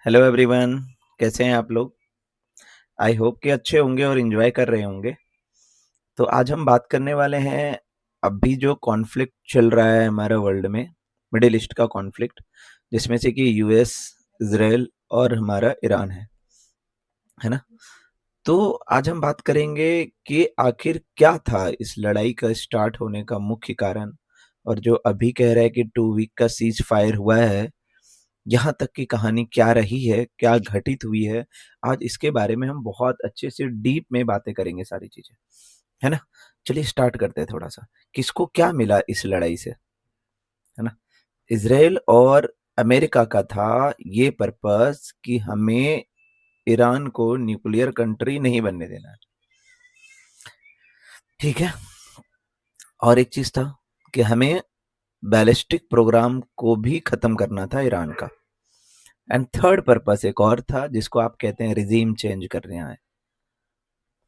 Hello everyone. कैसे हैं आप लोग? आई होप कि अच्छे होंगे और एंजॉय कर रहे होंगे। तो आज हम बात करने वाले हैं अभी जो कॉन्फ्लिक्ट चल रहा है हमारे वर्ल्ड में, मिडिल ईस्ट का कॉन्फ्लिक्ट, जिसमें से कि यूएस, इजराइल और हमारा ईरान है ना। तो आज हम बात करेंगे कि आखिर क्या था इस लड़ाई का स्टार्ट होने का मुख्य कारण, और जो अभी कह रहा है कि 2 वीक का सीज फायर हुआ है, यहाँ तक की कहानी क्या रही है, क्या घटित हुई है। आज इसके बारे में हम बहुत अच्छे से डीप में बातें करेंगे, सारी चीजें, है ना। चलिए स्टार्ट करते हैं थोड़ा सा। किसको क्या मिला इस लड़ाई से, है ना। इसराइल और अमेरिका का था ये पर्पस कि हमें ईरान को न्यूक्लियर कंट्री नहीं बनने देना है, ठीक है। और एक चीज था कि हमें बैलिस्टिक प्रोग्राम को भी खत्म करना था ईरान का। एंड थर्ड पर्पस एक और था जिसको आप कहते हैं रिजीम चेंज कर रहे हैं,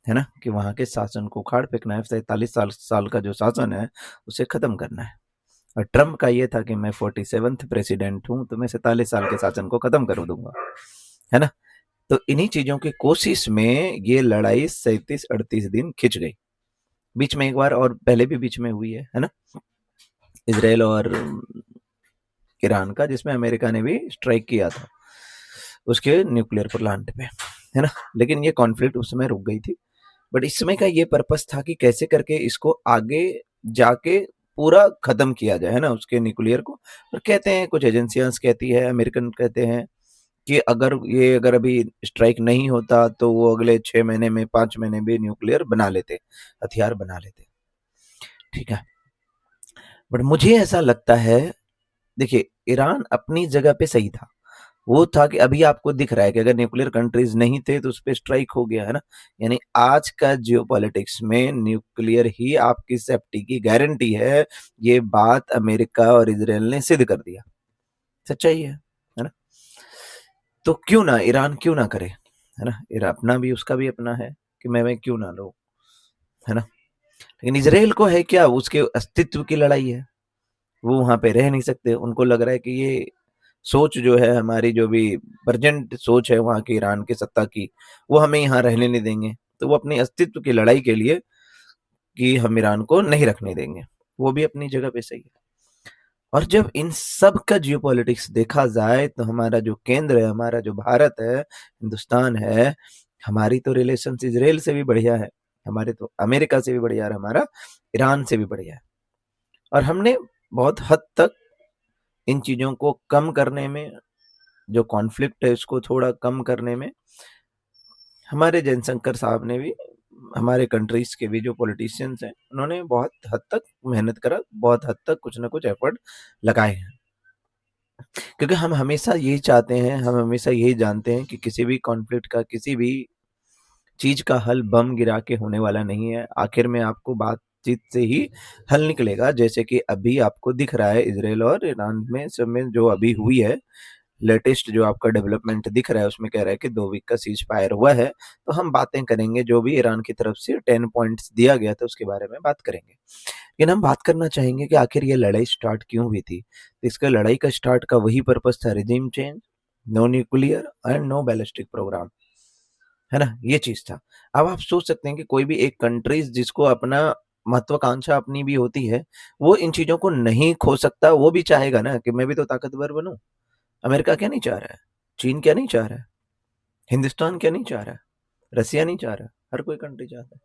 है ना, कि वहां के शासन को उखाड़ फेंकना है। 47 साल का जो शासन है उसे खत्म करना है। और ट्रम्प का ये था कि मैं 47th प्रेसिडेंट हूं तो मैं 47 साल के शासन को खत्म कर दूंगा, है ना। तो इन्हीं चीजों की कोशिश में ये लड़ाई 37-38 दिन खिंच गई। बीच में एक बार और पहले भी बीच में हुई है ना, इसराइल और ईरान का, जिसमें अमेरिका ने भी स्ट्राइक किया था उसके न्यूक्लियर प्लांट पे, है ना। लेकिन ये कॉन्फ्लिक्ट उस समय रुक गई थी। बट इस समय का ये पर्पस था कि कैसे करके इसको आगे जाके पूरा खत्म किया जाए, है ना, उसके न्यूक्लियर को। और कहते हैं, कुछ एजेंसियां कहती है, अमेरिकन कहते हैं कि अगर अभी स्ट्राइक नहीं होता तो वो अगले 6 महीने में, 5 महीने में न्यूक्लियर बना लेते, हथियार बना लेते, ठीक है। बट मुझे ऐसा लगता है, देखिए, ईरान अपनी जगह पे सही था। वो था कि अभी आपको दिख रहा है कि अगर न्यूक्लियर कंट्रीज नहीं थे तो उस पर स्ट्राइक हो गया, है ना। यानी आज का जियोपॉलिटिक्स में न्यूक्लियर ही आपकी सेफ्टी की गारंटी है। ये बात अमेरिका और इजराइल ने सिद्ध कर दिया, सच्चाई है ना। तो क्यों ना ईरान क्यों ना करे, है ना। ईरान अपना भी, उसका भी अपना है कि मैं क्यों ना लो, है ना। लेकिन इसराइल को है क्या, उसके अस्तित्व की लड़ाई है। वो वहां पे रह नहीं सकते। उनको लग रहा है कि ये सोच जो है हमारी, जो भी प्रेजेंट सोच है वहाँ की ईरान की सत्ता की, वो हमें यहाँ रहने नहीं देंगे। तो वो अपने अस्तित्व की लड़ाई के लिए कि हम ईरान को नहीं रखने देंगे। वो भी अपनी जगह पे सही है। और जब इन सब का जियोपॉलिटिक्स देखा जाए तो हमारा जो केंद्र है, हमारा जो भारत है, हिंदुस्तान है, हमारी तो रिलेशन इसराइल से भी बढ़िया है, हमारे तो अमेरिका से भी बढ़िया है, हमारा ईरान से भी बढ़िया है। और हमने बहुत हद तक इन चीजों को कम करने में, जो कॉन्फ्लिक्ट है उसको थोड़ा कम करने में, हमारे जयशंकर साहब ने भी, हमारे कंट्रीज के भी जो पॉलिटिशियंस हैं, उन्होंने बहुत हद तक मेहनत करा, बहुत हद तक कुछ ना कुछ एफर्ट लगाए हैं। क्योंकि हम हमेशा यही चाहते हैं, हम हमेशा यही जानते हैं कि किसी भी कॉन्फ्लिक्ट का, किसी भी चीज का हल बम गिरा के होने वाला नहीं है। आखिर में आपको बातचीत से ही हल निकलेगा। जैसे कि अभी आपको दिख रहा है इसराइल और ईरान में सब में जो अभी हुई है, लेटेस्ट जो आपका डेवलपमेंट दिख रहा है, उसमें कह रहा है कि 2 वीक का सीज फायर हुआ है। तो हम बातें करेंगे, जो भी ईरान की तरफ से 10 पॉइंट्स दिया गया था उसके बारे में बात करेंगे। लेकिन हम बात करना चाहेंगे कि आखिर ये लड़ाई स्टार्ट क्यों हुई थी। तो इसका लड़ाई का स्टार्ट का वही पर्पस था, regime change, no nuclear and no ballistic programme, है ना, ये चीज था। अब आप सोच सकते हैं कि कोई भी एक कंट्रीज जिसको अपना महत्वाकांक्षा अपनी भी होती है, वो इन चीजों को नहीं खो सकता। वो भी चाहेगा ना कि मैं भी तो ताकतवर बनूं। अमेरिका क्या नहीं चाह रहा है, चीन क्या नहीं चाह रहा है, हिंदुस्तान क्या नहीं चाह रहा है, रसिया नहीं चाह रहा, हर कोई कंट्री चाहता है।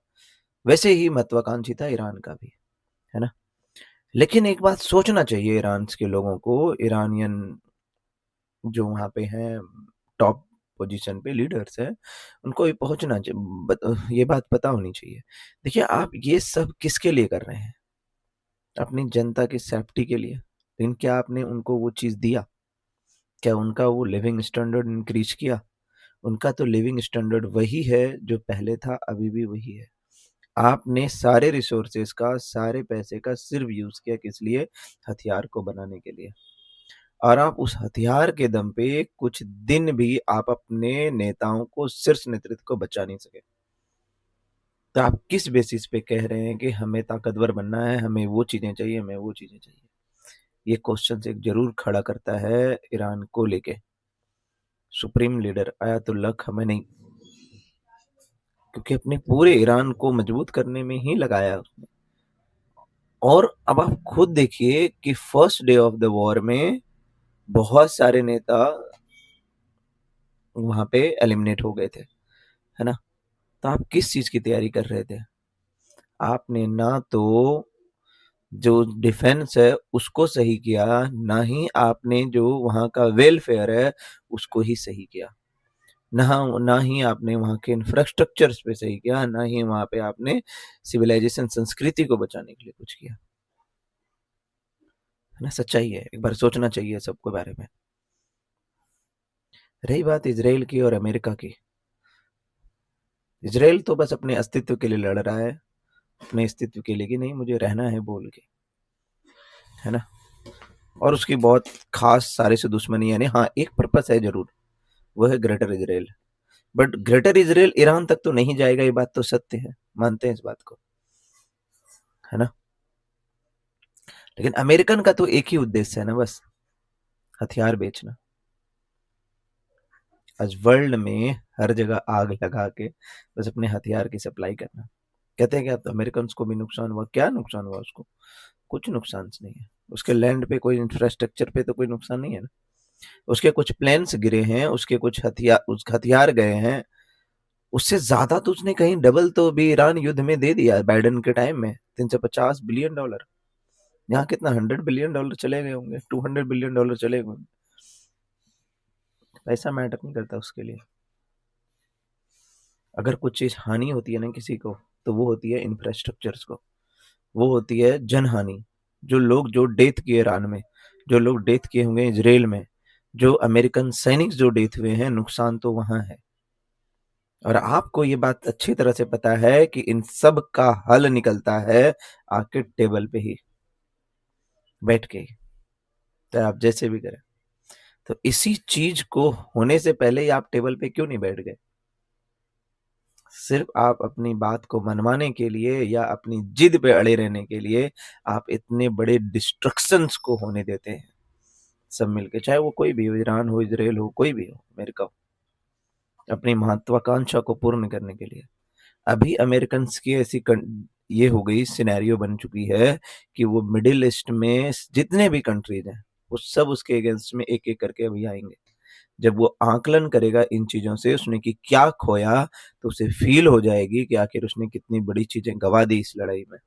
वैसे ही महत्वाकांक्षी था ईरान का भी, है ना। लेकिन एक बात सोचना चाहिए ईरान के लोगों को, ईरानियन जो वहाँ पे हैं, टॉप पोजीशन पे लीडर्स हैं, उनको ये पहुंचना चाहिए, ये बात पता होनी चाहिए। देखिए, आप ये सब किसके लिए कर रहे हैं? अपनी जनता की सेफ्टी के लिए। लेकिन क्या आपने उनको वो चीज़ दिया? क्या उनका वो लिविंग स्टैंडर्ड इंक्रीज किया? उनका तो लिविंग स्टैंडर्ड वही है जो पहले था, अभी भी वही है। आपने सारे रिसोर्सेज का, सारे पैसे का सिर्फ यूज किया किस लिए? हथियार को बनाने के लिए। और आप उस हथियार के दम पे कुछ दिन भी आप अपने नेताओं को, शीर्ष नेतृत्व को बचा नहीं सके। तो आप किस बेसिस पे कह रहे हैं कि हमें ताकतवर बनना है, हमें वो चीजें चाहिए, हमें वो चीजें चाहिए? ये क्वेश्चन एक जरूर खड़ा करता है ईरान को लेके। सुप्रीम लीडर आयतुल्लाह खमेनी, क्योंकि अपने पूरे ईरान को मजबूत करने में ही लगाया उसने। और अब आप खुद देखिए कि first day of the war में बहुत सारे नेता वहां पे एलिमिनेट हो गए थे, है ना। तो आप किस चीज की तैयारी कर रहे थे? आपने ना तो जो डिफेंस है उसको सही किया, ना ही आपने जो वहां का वेलफेयर है उसको ही सही किया, ना ही आपने वहां के इंफ्रास्ट्रक्चर्स पे सही किया, ना ही वहां पे आपने सिविलाइजेशन संस्कृति को बचाने के लिए कुछ किया, है ना। सच्चाई है, एक बार सोचना चाहिए सबको बारे में। रही बात इसराइल की और अमेरिका की, इसराइल तो बस अपने अस्तित्व के लिए लड़ रहा है, अपने अस्तित्व के लिए कि नहीं मुझे रहना है बोल के, है ना। और उसकी बहुत खास सारे से दुश्मनी, यानी हाँ एक पर्पस है जरूर, वो है greater Israel. But greater Israel Iran तक तो नहीं जाएगा, ये बात तो सत्य है, मानते हैं इस बात को, है ना। लेकिन अमेरिकन का तो एक ही उद्देश्य है ना, बस हथियार बेचना। आज वर्ल्ड में हर जगह आग लगा के बस अपने हथियार की सप्लाई करना। कहते हैं कि अब तो अमेरिकन को भी नुकसान हुआ, क्या नुकसान हुआ उसको? कुछ नुकसान नहीं है। उसके लैंड पे कोई इंफ्रास्ट्रक्चर पे तो कोई नुकसान नहीं है ना। उसके कुछ प्लेन्स गिरे हैं, उसके कुछ हथियार गए हैं, उससे ज्यादा तो उसने कहीं डबल तो भी ईरान युद्ध में दे दिया बाइडेन के टाइम में, $350 बिलियन। यहाँ कितना $100 बिलियन चले गए होंगे, $200 बिलियन चले गए। पैसा मैटर नहीं करता उसके लिए। अगर कुछ चीज हानि होती है ना किसी को, तो वो होती है इंफ्रास्ट्रक्चर्स को, वो होती है जनहानि। जो लोग जो डेथ किए ईरान में, जो लोग डेथ किए होंगे इसराइल में, जो अमेरिकन सैनिक जो डेथ हुए हैं, नुकसान तो वहां है। और आपको ये बात अच्छी तरह से पता है कि इन सब का हल निकलता है आके टेबल पे ही बैठ के ही, तो आप जैसे भी करें। तो इसी चीज को होने से पहले ही आप टेबल पे क्यों नहीं बैठ गए? सिर्फ आप अपनी बात को मनवाने के लिए या अपनी जिद पे अड़े रहने के लिए आप इतने बड़े डिस्ट्रक्शंस को होने देते हैं, सब मिलके, चाहे वो कोई भी हो, ईरान हो, इसराइल हो, कोई भी हो, अमेरिका हो, अपनी महत्वाकांक्षा को पूर्ण करने के लिए। अभी अमेरिकन की ऐसी ये हो गई, सिनेरियो बन चुकी है कि वो मिडिल ईस्ट में जितने भी कंट्रीज हैं वो सब उसके अगेंस्ट में एक एक करके अभी आएंगे। जब वो आकलन करेगा इन चीजों से उसने कि क्या खोया, तो उसे फील हो जाएगी कि आखिर उसने कितनी बड़ी चीजें गवा दी इस लड़ाई में,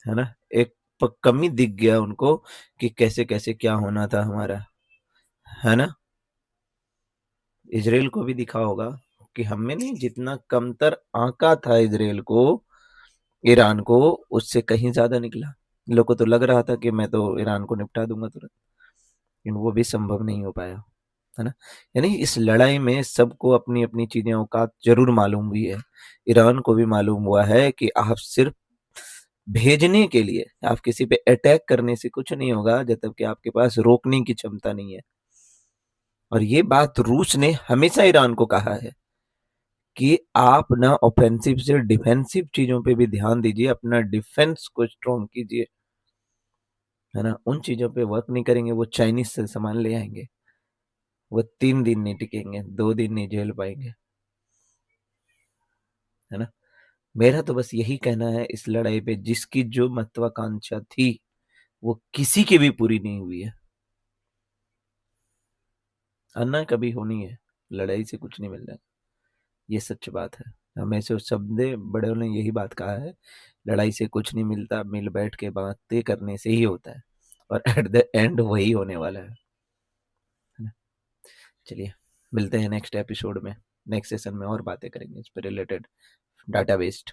है ना। एक कमी दिख गया उनको कि कैसे कैसे क्या होना था हमारा, है ना। इसराइल को भी दिखा होगा कि हमें नहीं, जितना कमतर आंका था इसराइल को, ईरान को, उससे कहीं ज्यादा निकला। लोगों को तो लग रहा था कि मैं तो ईरान को निपटा दूंगा तुरंत, लेकिन वो भी संभव नहीं हो पाया, है ना। यानी इस लड़ाई में सबको अपनी अपनी चीजें औकात जरूर मालूम हुई है। ईरान को भी मालूम हुआ है कि आप सिर्फ भेजने के लिए, आप किसी पे अटैक करने से कुछ नहीं होगा जब तक कि आपके पास रोकने की क्षमता नहीं है। और ये बात रूस ने हमेशा ईरान को कहा है कि आप ना ऑफेंसिव से डिफेंसिव चीजों पे भी ध्यान दीजिए, अपना डिफेंस को स्ट्रॉन्ग कीजिए, है ना। उन चीजों पे वर्क नहीं करेंगे, वो चाइनीज से सामान ले आएंगे, वो 3 दिन नहीं टिकेंगे, 2 दिन नहीं झेल पाएंगे, है ना। मेरा तो बस यही कहना है इस लड़ाई पे, जिसकी जो महत्वाकांक्षा थी वो किसी की भी पूरी नहीं हुई है। अन्ना कभी होनी है, लड़ाई से कुछ नहीं मिलना है, ये सच बात है। हमेशा सबने बड़ों ने यही बात कहा है, लड़ाई से कुछ नहीं मिलता, मिल बैठ के बातें करने से ही होता है, और एट द एंड वही होने वाला है ना। चलिए, मिलते हैं नेक्स्ट एपिसोड में, नेक्स्ट सेशन में और बातें करेंगे इस पे रिलेटेड, डाटा बेस्ड।